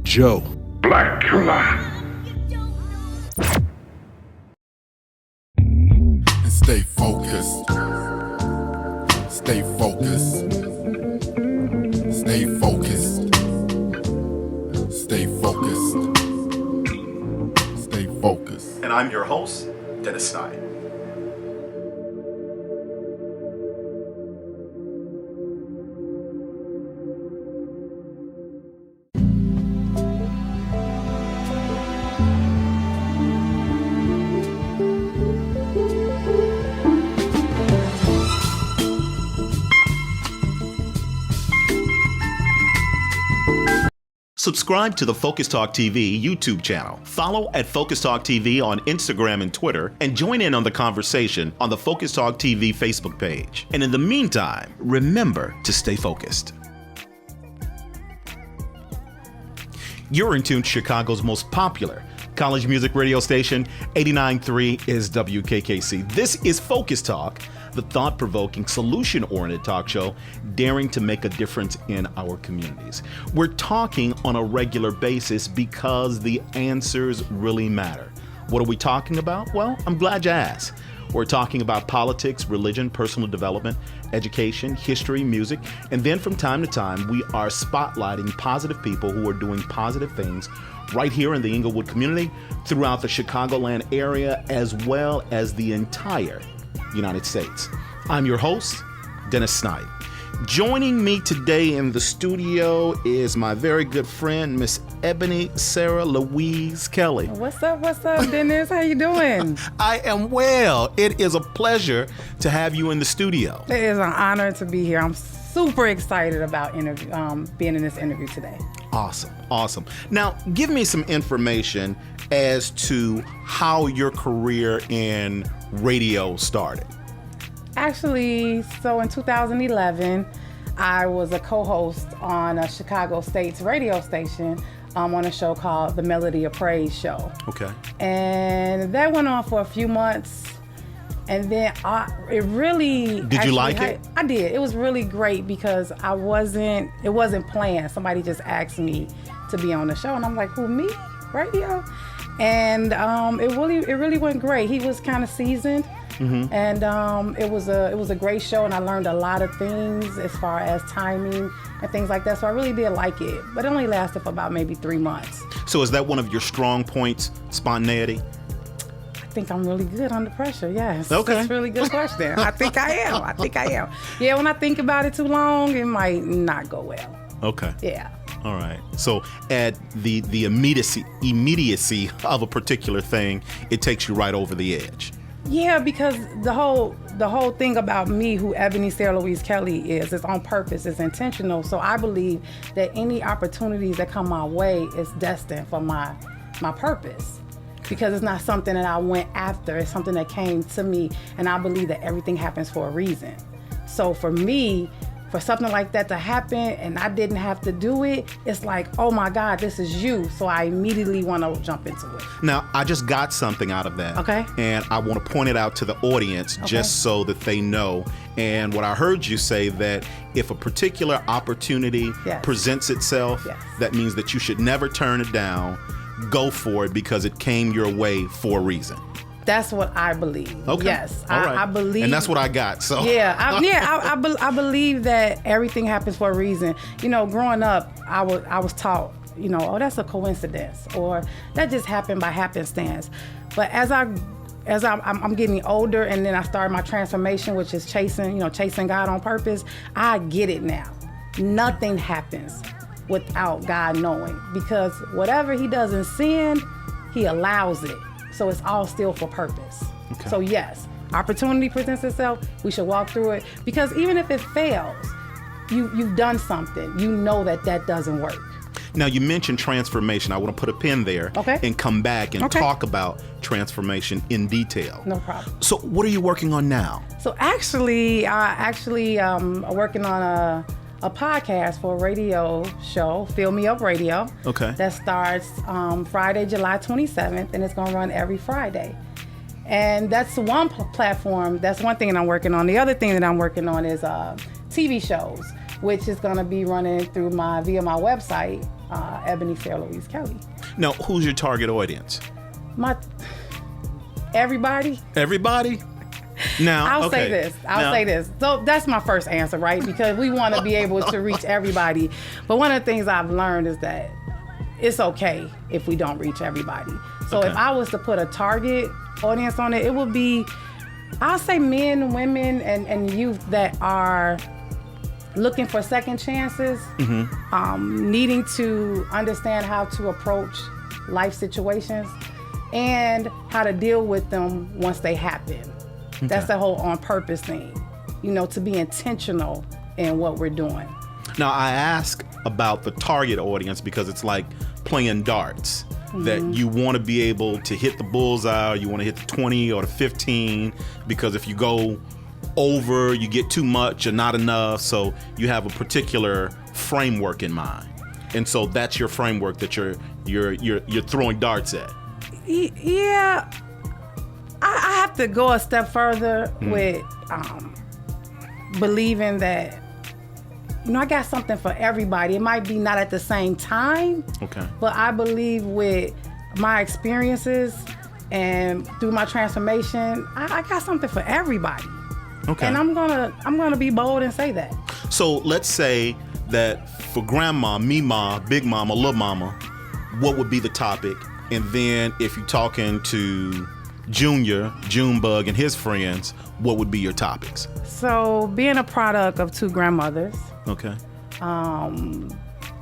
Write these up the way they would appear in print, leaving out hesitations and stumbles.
Joe. Blackula. And stay focused. Stay focused. Stay focused. Stay focused. Stay focused. And I'm your host, Dennis Snipe. Subscribe to the FocusTalk TV YouTube channel. Follow at FocusTalk TV on Instagram and Twitter, and join in on the conversation on the FocusTalk TV Facebook page. And in the meantime, remember to stay focused. You're in tune to Chicago's most popular college music radio station. 89.3 is WKKC. This is FocusTalk, the thought-provoking, solution-oriented talk show daring to make a difference in our communities. We're talking on a regular basis because the answers really matter. What are we talking about? Well, I'm glad you asked. We're talking about politics, religion, personal development, education, history, music, and then from time to time, we are spotlighting positive people who are doing positive things right here in the Inglewood community, throughout the Chicagoland area, as well as the entire United States. I'm your host, Dennis Snipe. Joining me today in the studio is my very good friend, Miss Ebonie Sara Louise Kelley. What's up, Dennis? How you doing? I am well. It is a pleasure to have you in the studio. It is an honor to be here. I'm super excited about being in this interview today. Awesome. Now, give me some information as to how your career in radio started. Actually, so in 2011, I was a co-host on a Chicago State's radio station on a show called The Melody of Praise Show. Okay. And that went on for a few months. And then it really... Did you like it? I did. It was really great because it wasn't planned. Somebody just asked me to be on the show. And I'm like, who, me? Radio? And it really went great. He was kind of seasoned. Mm-hmm. And it was a great show, and I learned a lot of things as far as timing and things like that. So I really did like it, but it only lasted for about maybe 3 months. So is that one of your strong points, spontaneity? I think I'm really good under pressure. Yes. Okay. That's a really good question. I think I am. Yeah, when I think about it too long, it might not go well. Okay. Yeah. All right. So at the immediacy of a particular thing, it takes you right over the edge. Yeah, because the whole thing about me, who Ebonie Sara Louise Kelley is on purpose, it's intentional. So I believe that any opportunities that come my way is destined for my purpose. Because it's not something that I went after, it's something that came to me, and I believe that everything happens for a reason. So for me, for something like that to happen and I didn't have to do it, it's like, oh my God, this is you. So I immediately want to jump into it. Now, I just got something out of that. Okay. And I want to point it out to the audience just so that they know. And what I heard you say, that if a particular opportunity presents itself, that means that you should never turn it down. Go for it because it came your way for a reason. That's what I believe. Okay. Yes, all right. I believe, and that's what I got. So I believe that everything happens for a reason. You know, growing up, I was taught, oh, that's a coincidence, or that just happened by happenstance. But as I'm getting older, and then I started my transformation, which is chasing God on purpose. I get it now. Nothing happens without God knowing, because whatever He does in sin, He allows it. So it's all still for purpose. Okay. So yes, opportunity presents itself, we should walk through it, because even if it fails, you've done something. You know that doesn't work. Now, you mentioned transformation. I want to put a pin there and come back and talk about transformation in detail. No problem. So what are you working on now? So I'm working on a podcast for a radio show, Fill Me Up Radio. Okay. That starts Friday, July 27th, and it's going to run every Friday. And that's one platform. That's one thing that I'm working on. The other thing that I'm working on is TV shows, which is going to be running via my website, Ebonie Sara Louise Kelley. Now, who's your target audience? Everybody. Everybody? Now, I'll say this. So that's my first answer, right? Because we want to be able to reach everybody. But one of the things I've learned is that it's okay if we don't reach everybody. So if I was to put a target audience on it, it would be, I'll say men, women, and youth that are looking for second chances, needing to understand how to approach life situations and how to deal with them once they happen. Okay. That's the whole on purpose thing, to be intentional in what we're doing. Now, I ask about the target audience because it's like playing darts, that you want to be able to hit the bullseye, or you want to hit the 20 or the 15, because if you go over, you get too much or not enough, so you have a particular framework in mind. And so that's your framework that you're throwing darts at. Yeah. I have to go a step further with believing that, I got something for everybody. It might be not at the same time, but I believe with my experiences and through my transformation, I got something for everybody. Okay. And I'm gonna be bold and say that. So let's say that for grandma, me-ma, big mama, little mama, what would be the topic? And then if you're talking to Junior, Junebug, and his friends, what would be your topics? So being a product of two grandmothers. Okay.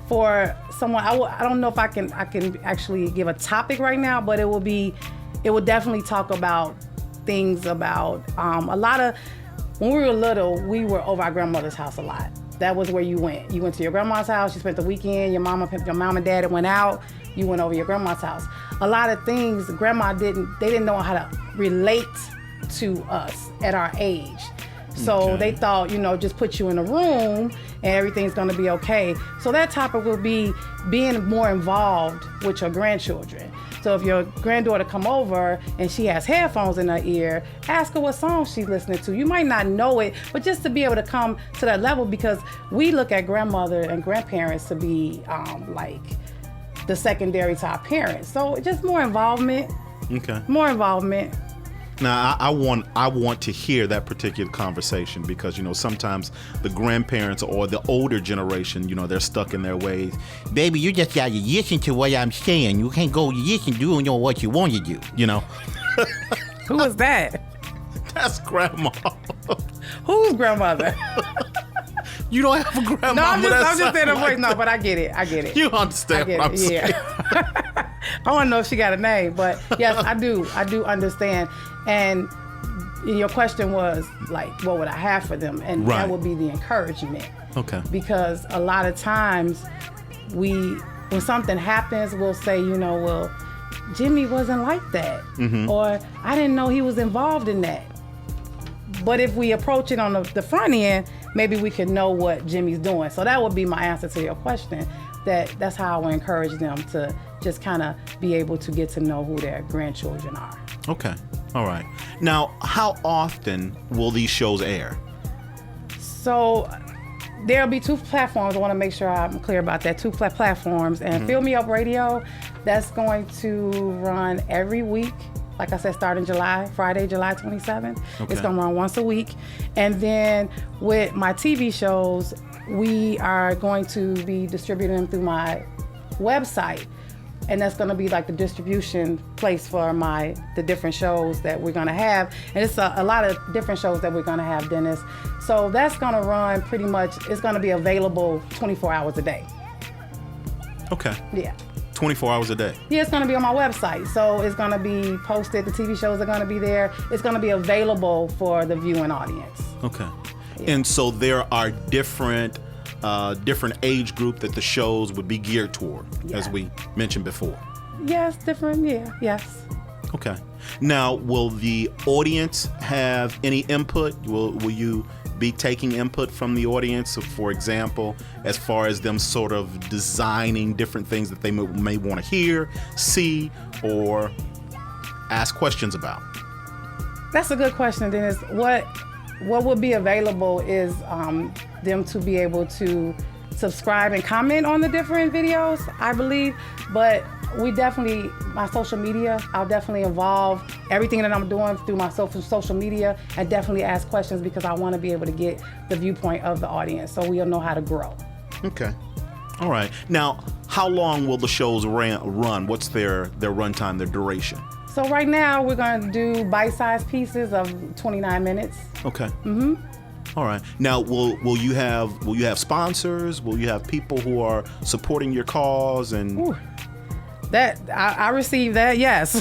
For someone, I don't know if I can actually give a topic right now, but it would definitely talk about things about a lot of, when we were little, we were over our grandmother's house a lot. That was where you went. You went to your grandma's house, you spent the weekend, your mom and dad went out, you went over your grandma's house. A lot of things grandma didn't know how to relate to us at our age. So they thought, just put you in a room and everything's gonna be okay. So that topic will be being more involved with your grandchildren. So if your granddaughter come over and she has headphones in her ear, ask her what song she's listening to. You might not know it, but just to be able to come to that level, because we look at grandmother and grandparents to be like the secondary to our parents. So just more involvement. Okay. More involvement. Now, I want to hear that particular conversation because, sometimes the grandparents or the older generation, they're stuck in their ways. Baby, you just got to listen to what I'm saying. You can't go listen doing what you want to do, Who is that? That's grandma. Who's grandmother? You don't have a grandma. No, I'm just saying a voice. No, but I get it. You understand what I'm saying. Yeah. I want to know if she got a name, but yes, I do understand. And your question was like, what would I have for them? And that would be the encouragement. Okay. Because a lot of times when something happens, we'll say, well, Jimmy wasn't like that. Mm-hmm. Or I didn't know he was involved in that. But if we approach it on the front end, maybe we could know what Jimmy's doing. So that would be my answer to your question. That's how I would encourage them to just kind of be able to get to know who their grandchildren are. Okay. All right. Now, how often will these shows air? So there'll be two platforms. I want to make sure I'm clear about that. Two platforms. And Fill Me Up Radio, that's going to run every week. Like I said, starting Friday, July 27th. Okay. It's going to run once a week. And then with my TV shows, we are going to be distributing them through my website. And that's going to be like the distribution place for the different shows that we're going to have. And it's a lot of different shows that we're going to have, Dennis. So that's going to run pretty much, it's going to be available 24 hours a day. Okay. Yeah. 24 hours a day. Yeah, it's going to be on my website. So it's going to be posted. The TV shows are going to be there. It's going to be available for the viewing audience. Okay. Yeah. And so there are different age group that the shows would be geared toward, as we mentioned before. Yes, different. Yeah, yes. Okay. Now, will the audience have any input? Will you be taking input from the audience, for example, as far as them sort of designing different things that they may want to hear, see, or ask questions about? That's a good question, Dennis. What would be available is them to be able to subscribe and comment on the different videos, I believe. But we definitely, my social media, I'll definitely involve everything that I'm doing through my social media, and definitely ask questions because I want to be able to get the viewpoint of the audience so we'll know how to grow. Okay. All right. Now, how long will the shows run? What's their runtime, their duration? So right now we're going to do bite-sized pieces of 29 minutes. Okay. Mm-hmm. All right. Now, will you have sponsors? Will you have people who are supporting your cause? And Ooh, that I received that. Yes.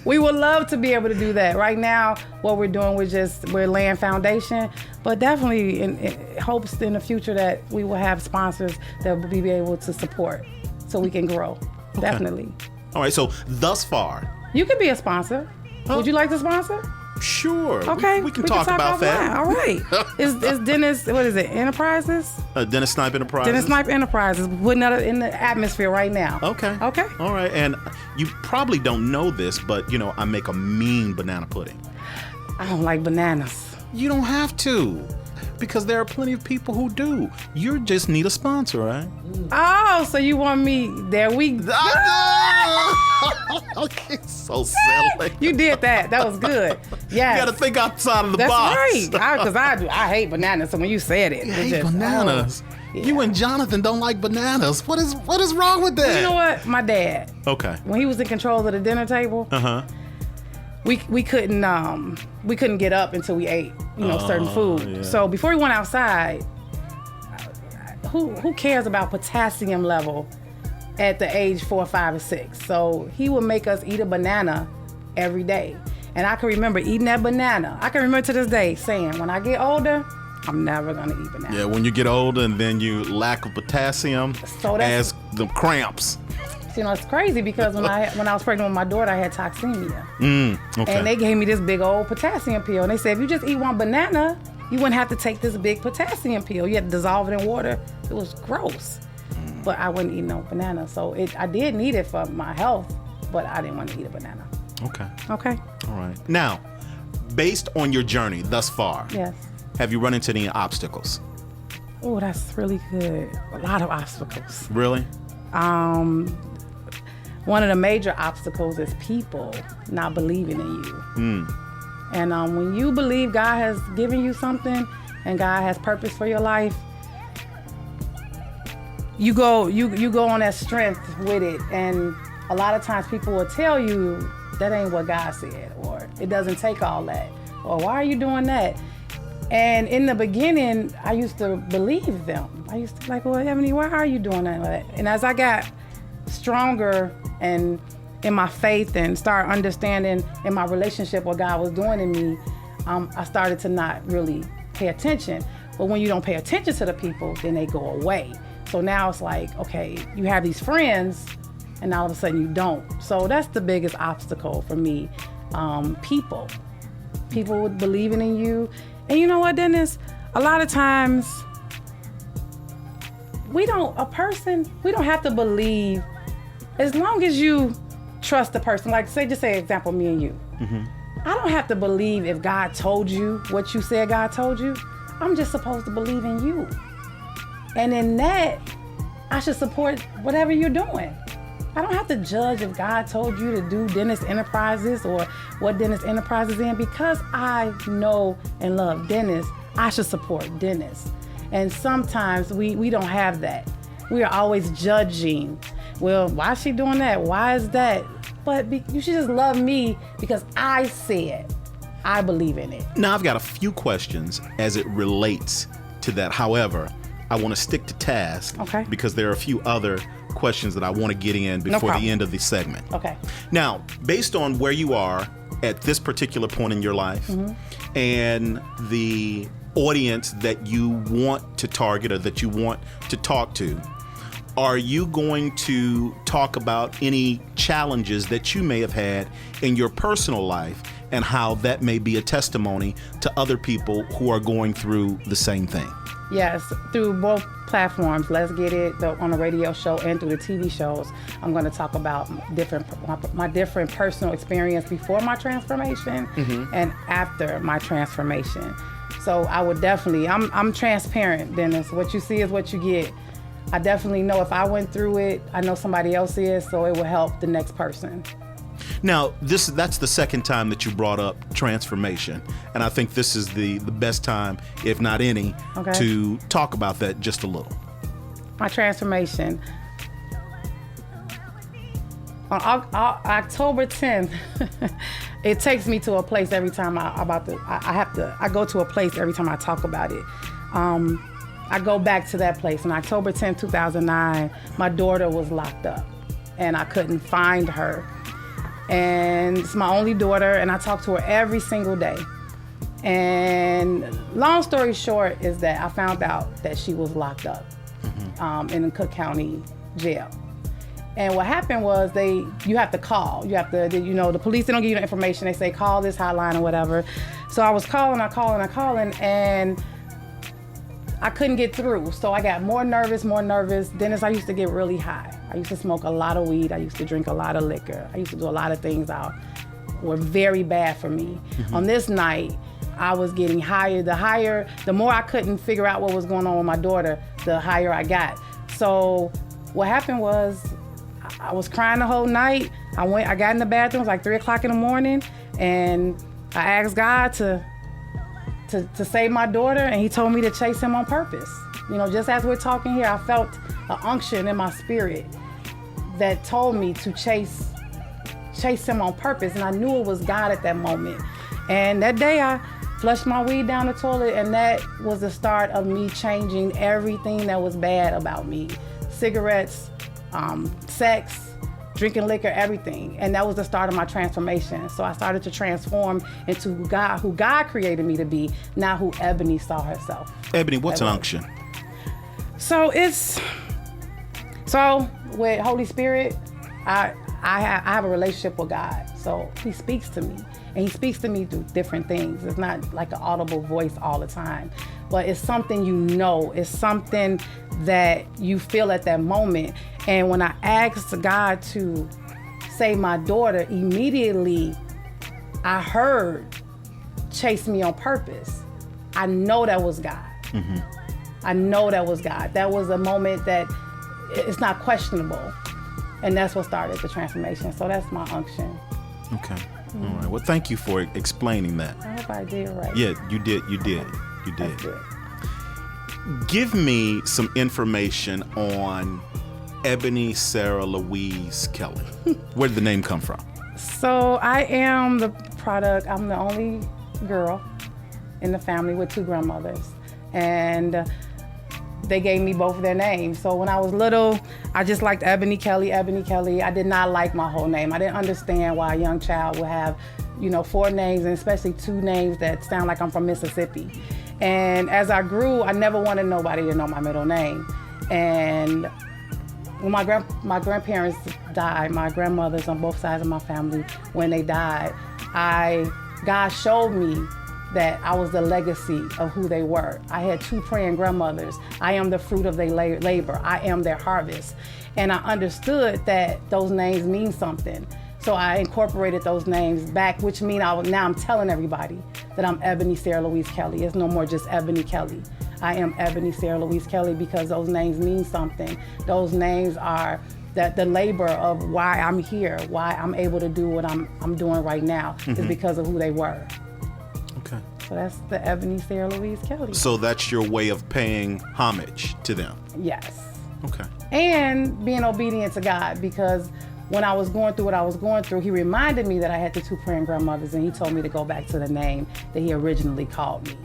We would love to be able to do that. Right now, what we're doing, we're laying foundation, but definitely in hopes in the future that we will have sponsors that will be able to support so we can grow. Okay. Definitely. All right. So thus far, you could be a sponsor. Huh? Would you like to sponsor? Sure. Okay. We can talk about that. All right. Is Dennis, what is it, Enterprises? Dennis Snipe Enterprises. Dennis Snipe Enterprises, putting that in the atmosphere right now. Okay. Okay. All right. And you probably don't know this, but, I make a mean banana pudding. I don't like bananas. You don't have to, because there are plenty of people who do. You just need a sponsor, right? Oh, so you want me, there we go. Okay, so silly. You did that. That was good. Yes. You got to think outside of the That's box. That's right. Because I hate bananas. So when you said it, You hate bananas. Yeah. You and Jonathan don't like bananas. What is wrong with that? You know what? My dad. Okay. When he was in control of the dinner table, we couldn't get up until we ate, certain food. Yeah. So before we went outside, who cares about potassium level at the age 4, 5, or 6? So he would make us eat a banana every day. And I can remember eating that banana. I can remember to this day saying, when I get older, I'm never gonna eat banana. Yeah, when you get older and then you lack of potassium, as the cramps. So, it's crazy because when I was pregnant with my daughter, I had toxemia. Okay. And they gave me this big old potassium pill. And they said, if you just eat one banana, you wouldn't have to take this big potassium pill. You had to dissolve it in water. It was gross. But I wouldn't eat no banana. So I did need it for my health, but I didn't want to eat a banana. Okay. Okay. All right. Now, based on your journey thus far, yes, have you run into any obstacles? Oh, that's really good. A lot of obstacles. Really? One of the major obstacles is people not believing in you. And when you believe God has given you something and God has purpose for your life, you go on that strength with it. And a lot of times people will tell you that ain't what God said, or it doesn't take all that, or why are you doing that? And in the beginning, I used to believe them. I used to be like, well, Ebonie, why are you doing that? And as I got stronger and in my faith and started understanding in my relationship what God was doing in me, I started to not really pay attention. But when you don't pay attention to the people, then they go away. So now it's like, okay, you have these friends and all of a sudden you don't. So that's the biggest obstacle for me. People believing in you. And you know what, Dennis? A lot of times we don't have to believe, as long as you trust the person. Like just say example, me and you. I don't have to believe if God told you what you said God told you. I'm just supposed to believe in you. And in that, I should support whatever you're doing. I don't have to judge if God told you to do Dennis Enterprises or what Dennis Enterprises in. Because I know and love Dennis, I should support Dennis. And sometimes we don't have that. We are always judging. Well, why is she doing that? Why is that? But you should just love me because I said I believe in it. Now, I've got a few questions as it relates to that. However, I want to stick to task because there are a few other questions that I want to get in before the end of the segment. Okay. Now, based on where you are at this particular point in your life and the audience that you want to target or that you want to talk to, are you going to talk about any challenges that you may have had in your personal life and how that may be a testimony to other people who are going through the same thing? Yes, through both platforms. Let's Get It, on the radio show and through the TV shows. I'm going to talk about my different personal experience before my transformation and after my transformation. So I would definitely, I'm transparent, Dennis. What you see is what you get. I definitely know if I went through it, I know somebody else is, so it will help the next person. Now, that's the second time that you brought up transformation, and I think this is the best time, if not any, Okay. to talk about that just a little. My transformation. On October 10th, it takes me to a place every time I go to a place every time I talk about it. I go back to that place. On October 10th, 2009, my daughter was locked up and I couldn't find her. And it's my only daughter, and I talk to her every single day. And long story short is that I found out that she was locked up in the Cook County jail. And what happened was you have to call. You have to, the police, they don't give you the information. They say, call this hotline or whatever. So I was calling, and I couldn't get through. So I got more nervous. Dennis, I used to get really high. I used to smoke a lot of weed. I used to drink a lot of liquor. I used to do a lot of things that were very bad for me. On this night, I was getting higher. The more I couldn't figure out what was going on with my daughter, the higher I got. So what happened was, I was crying the whole night. I got in the bathroom, it was like 3 o'clock in the morning, and I asked God to save my daughter, and he told me to chase him on purpose. Just as we're talking here, I felt an unction in my spirit that told me to chase him on purpose, and I knew it was God at that moment. And that day I flushed my weed down the toilet, and that was the start of me changing everything that was bad about me. Cigarettes, sex, drinking liquor, everything. And that was the start of my transformation. So I started to transform into who God created me to be, not who Ebonie saw herself. Ebonie, what's an unction? So with Holy Spirit, I have a relationship with God. So he speaks to me, and he speaks to me through different things. It's not like an audible voice all the time, but it's something it's something that you feel at that moment. And when I asked God to save my daughter, immediately I heard chase me on purpose. I know that was God. Mm-hmm. I know that was God. That was a moment that it's not questionable. And that's what started the transformation. So that's my unction. Okay. All right. Well, thank you for explaining that. I hope I did right. Yeah, you did. That's good. Give me some information on Ebonie Sara Louise Kelley. Where did the name come from? So I am the product. I'm the only girl in the family with 2 grandmothers. And they gave me both of their names. So when I was little, I just liked Ebonie Kelley. I did not like my whole name. I didn't understand why a young child would have, 4 names, and especially 2 names that sound like I'm from Mississippi. And as I grew, I never wanted nobody to know my middle name. And when my grandparents died, my grandmothers on both sides of my family, when they died, God showed me that I was the legacy of who they were. I had 2 praying grandmothers. I am the fruit of their labor. I am their harvest. And I understood that those names mean something. So I incorporated those names back, which means now I'm telling everybody that I'm Ebonie Sara Louise Kelley. It's no more just Ebonie Kelley. I am Ebonie Sara Louise Kelley because those names mean something. Those names are the labor of why I'm here, why I'm able to do what I'm doing right now, is because of who they were. Okay. So that's the Ebonie Sara Louise Kelley. So that's your way of paying homage to them. Yes. Okay. And being obedient to God, because when I was going through what I was going through, he reminded me that I had the 2 praying grandmothers, and he told me to go back to the name that he originally called me.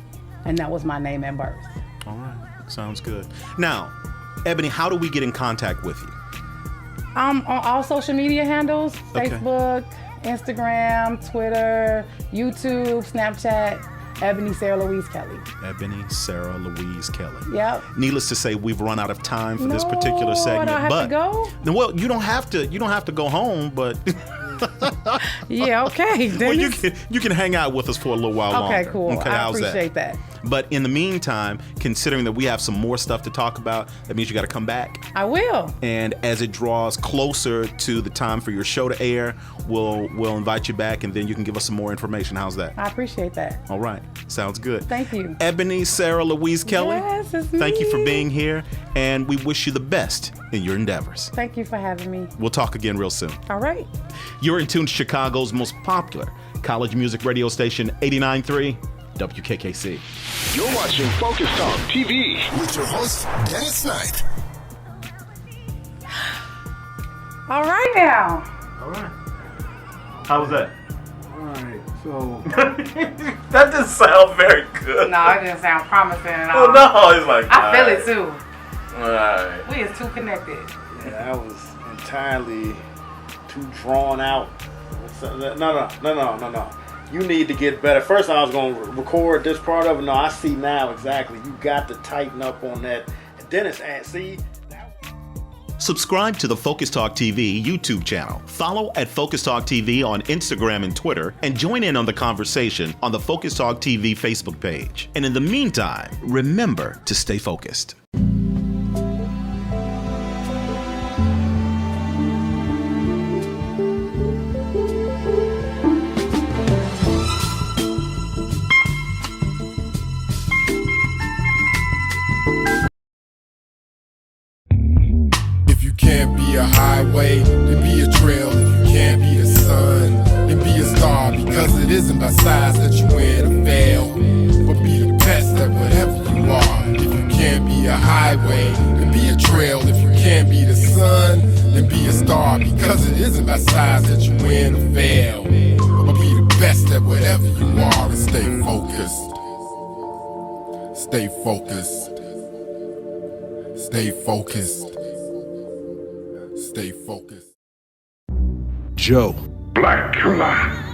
And that was my name at birth. All right. Sounds good. Now, Ebonie, how do we get in contact with you? On all social media handles, Okay. Facebook, Instagram, Twitter, YouTube, Snapchat, Ebonie Sara Louise Kelley. Ebonie Sara Louise Kelley. Yep. Needless to say, we've run out of time for this particular segment. I don't have to go? Well, you don't have to go home, but Yeah, okay. well, you can hang out with us for a little while longer. Okay, cool. Okay, I how's appreciate that. But in the meantime, considering that we have some more stuff to talk about, that means you got to come back. I will. And as it draws closer to the time for your show to air, we'll invite you back, and then you can give us some more information. How's that? I appreciate that. All right. Sounds good. Thank you. Ebonie Sara Louise Kelley, Yes, it's thank you for me. being here, and we wish you the best in your endeavors. Thank you for having me. We'll talk again real soon. All right. You're in tune to Chicago's most popular college music radio station, 89.3 WKKC. You're watching Focus Talk TV. With your host, Dennis Snipe. All right now. All right. How was that? Alright, so That didn't sound very good. No, it didn't sound promising at Oh, all. no, it's like, I feel it too. All right. We is too connected. yeah, that was entirely too drawn out. No. You need to get better. First, I was going to record this part of it. No, I see now exactly. You got to tighten up on that. Dennis, see. Subscribe to the Focus Talk TV YouTube channel. Follow at Focus Talk TV on Instagram and Twitter, and join in on the conversation on the Focus Talk TV Facebook page. And in the meantime, remember to stay focused. If you can't be a highway, then be a trail. If you can't be the sun, then be a star. Because it isn't by size that you win or fail, but be the best at whatever you are. If you can't be a highway, then be a trail. If you can't be the sun, then be a star. Because it isn't by size that you win or fail, but be the best at whatever you are. And stay focused. Stay focused. Stay focused. Stay focused. Joe Blackula.